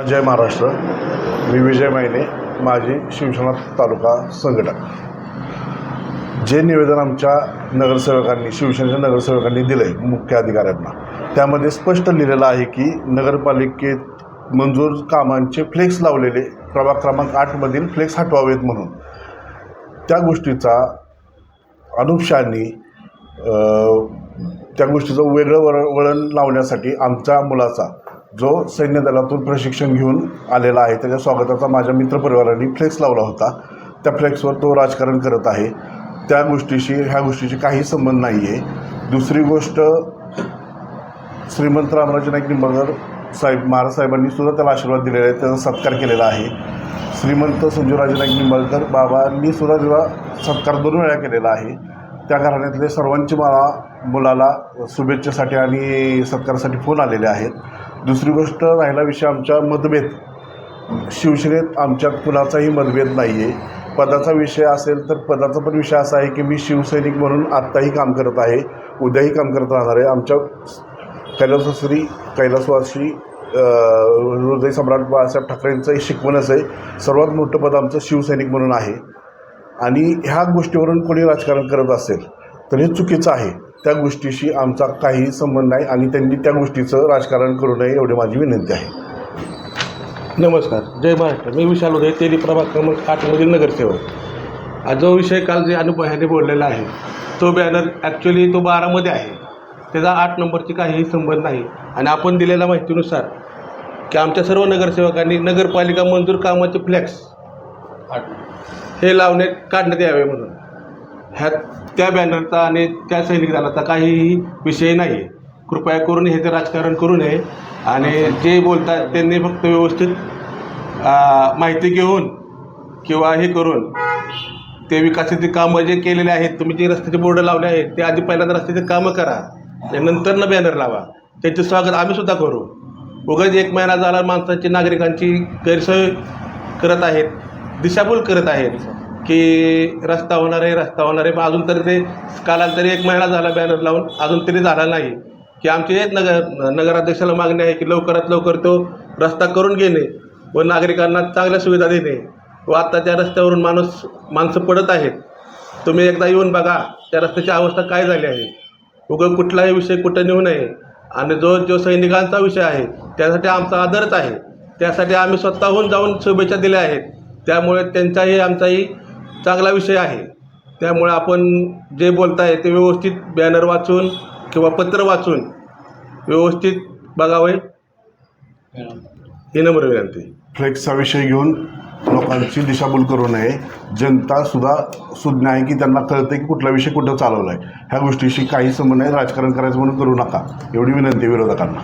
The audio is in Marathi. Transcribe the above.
जय महाराष्ट्र. मी विजय मायने, माजी शिवसेना तालुका संघटक. जे निवेदन आमच्या नगरसेवकांनी, शिवसेनेच्या नगरसेवकांनी दिले मुख्य अधिकाऱ्यांना, त्यामध्ये स्पष्ट लिहिलेलं आहे की नगरपालिकेत मंजूर कामांचे फ्लेक्स लावलेले प्रभाग क्रमांक 8मधील फ्लेक्स हटवावेत म्हणून. त्या गोष्टीचा अनुषंगाने त्या गोष्टीचं वेगळं वळण लावण्यासाठी आमच्या मुलाचा, जो सैन्य दलातून प्रशिक्षण घेऊन आलेला आहे, त्याच्या स्वागताचा माझ्या मित्रपरिवारांनी फ्लेक्स लावला होता. त्या फ्लेक्सवर तो राजकारण करत आहे. त्या गोष्टीशी ह्या गोष्टीशी काही संबंध नाही आहे. दुसरी गोष्ट, श्रीमंत रामराजे नाईक निंबाळकर साहेब, महाराज साहेबांनी सुद्धा त्याला आशीर्वाद दिलेला आहे, त्याचा सत्कार केलेला आहे. श्रीमंत संजूराजे नाईक निंबाळकर बाबांनी सुद्धा त्याचा सत्कार 2 वेळा केलेला आहे. त्या घराण्यातले सर्वांची मुलाला शुभेच्छेसाठी आणि सत्कारासाठी फोन आलेले आहेत. दुसरी गोष्ट, राहिला विषय आमच्या मतभेद. शिवसेनेत आमच्यात कुणाचाही मतभेद नाही आहे. पदाचा विषय असेल तर पदाचा पण विषय असा आहे की मी शिवसैनिक म्हणून आत्ताही काम करत आहे, उद्याही काम करत राहणार आहे. आमच्या कैलासवासी हृदय सम्राट बाळासाहेब ठाकरेंचं शिकवणच आहे, सर्वात मोठं पद आमचं शिवसैनिक म्हणून आहे. आणि ह्या गोष्टीवरून कोणी राजकारण करत असेल तर हे चुकीचं आहे. त्या गोष्टीशी आमचा काही संबंध नाही आणि त्यांनी त्या गोष्टीचं राजकारण करू नये एवढी माझी विनंती आहे. नमस्कार, जय महाराष्ट्र. मी विशाल उदय, तेली प्रभाग क्रमांक 8मधील नगरसेवक. जो विषय काल जे अनुभवाने बोललेला आहे, तो बॅनर ॲक्च्युली तो 12मध्ये आहे, त्याचा 8 नंबरची काहीही संबंध नाही. आणि आपण दिलेल्या माहितीनुसार की आमच्या सर्व नगरसेवकांनी नगरपालिका मंजूर कामाचे फ्लॅक्स हे काढण्यात यावे म्हणून. त्या बॅनरचा आणि त्या सैनिक दलाचा काहीही विषय नाही आहे. कृपया करून हे ते राजकारण करू नये. आणि जे बोलतात त्यांनी फक्त व्यवस्थित माहिती घेऊन किंवा हे करून ते विकासाची कामं जे केलेले आहेत, तुम्ही जे रस्त्याचे बोर्ड लावले आहेत ते आधी पहिल्यांदा रस्त्याचे कामं करा, त्यानंतर न बॅनर लावा. त्यांचे स्वागत आम्हीसुद्धा करू. उगाच 1 महिना झाला माणसांची, नागरिकांची गैरसोय करत आहेत, दिशाभूल करत आहेत की रस्ता होणार आहे. अजून तरी ते कालांतरी 1 महिना झाला बॅनर लावून, अजून तरी झाला नाही. की आमची एक नगराध्यक्षाला मागणी आहे की लवकरात लवकर तो रस्ता करून घेणे व नागरिकांना चांगल्या सुविधा देणे. व आता त्या रस्त्यावरून माणसं पडत आहेत. तुम्ही एकदा येऊन बघा त्या रस्त्याची अवस्था काय झाली आहे. उगाच कुठलाही विषय कुठं नेऊ नये. आणि जो सैनिकांचा विषय आहे त्यासाठी आमचा आदरच आहे. त्यासाठी आम्ही स्वतःहून जाऊन शुभेच्छा दिल्या आहेत. त्यामुळे त्यांचाही आमचाही चांगला विषय आहे. त्यामुळे आपण जे बोलताय ते व्यवस्थित बॅनर वाचून किंवा पत्र वाचून व्यवस्थित बघावे ही नम्र विनंती. फ्लेक्सचा विषय घेऊन लोकांची दिशाभूल करू नये. जनता सुद्धा सुज्ञ आहे की त्यांना कळतं की कुठला विषय कुठं चालवला आहे. ह्या गोष्टीशी काही संबंध नाही. राजकारण करायचं म्हणून करू नका एवढी विनंती विरोधकांना.